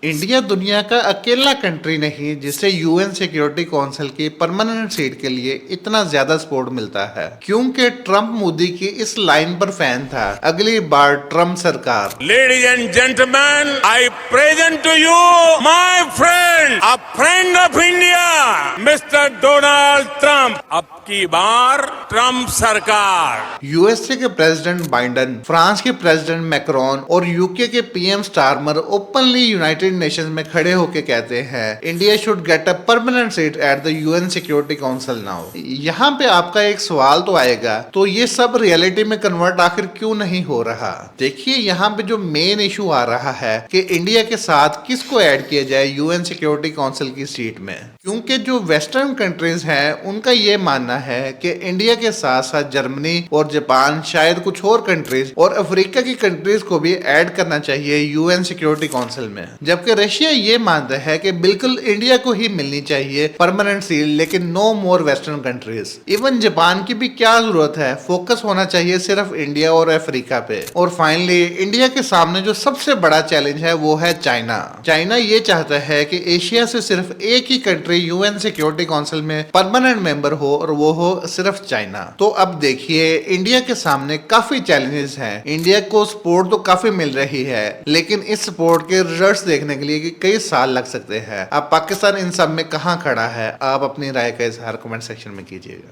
India दुनिया का अकेला कंट्री नहीं जिसे यूएन सिक्योरिटी काउंसिल की परमानेंट सीट के लिए इतना ज्यादा सपोर्ट मिलता है, क्योंकि ट्रंप मोदी की इस लाइन पर फैन था, अगली बार ट्रंप सरकार। Ladies and gentleman, I present to you my friend, a friend of India, mister Donald Trump. अब की बार ट्रंप सरकार। यूएसए के प्रेसिडेंट बाइडेन, फ्रांस के प्रेसिडेंट मैक्रोन और यूके के PM Starmer openly United Nations में खड़े होकर कहते हैं India should get a permanent seat at the UN security council now. यहाँ पे आपका एक सवाल तो आएगा, तो ये सब रियलिटी में कन्वर्ट आखिर क्यों नहीं हो रहा? देखिए, यहाँ पे जो मेन इशू आ रहा है कि इंडिया के साथ किसको ऐड किया जाए यूएन सिक्योरिटी काउंसिल की सीट में, क्योंकि जो वेस्टर्न कंट्रीज हैं उनका ये मानना है कि इंडिया के साथ साथ जर्मनी और जापान, शायद कुछ और कंट्रीज और अफ्रीका की कंट्रीज को भी ऐड करना चाहिए यूएन सिक्योरिटी काउंसिल में, जबकि रशिया ये मानता है कि बिल्कुल इंडिया को ही मिलनी चाहिए परमानेंट सीट, लेकिन नो मोर वेस्टर्न कंट्रीज। इवन जापान की भी क्या जरूरत है, फोकस होना चाहिए सिर्फ इंडिया और अफ्रीका पे। और फाइनली इंडिया के सामने जो सबसे बड़ा चैलेंज है वो है चाइना। चाइना ये चाहता है कि एशिया से सिर्फ एक ही कंट्री यूएन सिक्योरिटी काउंसिल में परमानेंट मेंबर हो, और वो हो सिर्फ चाइना। तो अब देखिए, इंडिया के सामने काफी चैलेंजेस हैं। इंडिया को सपोर्ट तो काफी मिल रही है, लेकिन इस सपोर्ट के रिजल्ट्स देखने के लिए कई साल लग सकते हैं। अब पाकिस्तान इन सब में कहां खड़ा है, आप अपनी राय का इजहार कमेंट सेक्शन में कीजिएगा।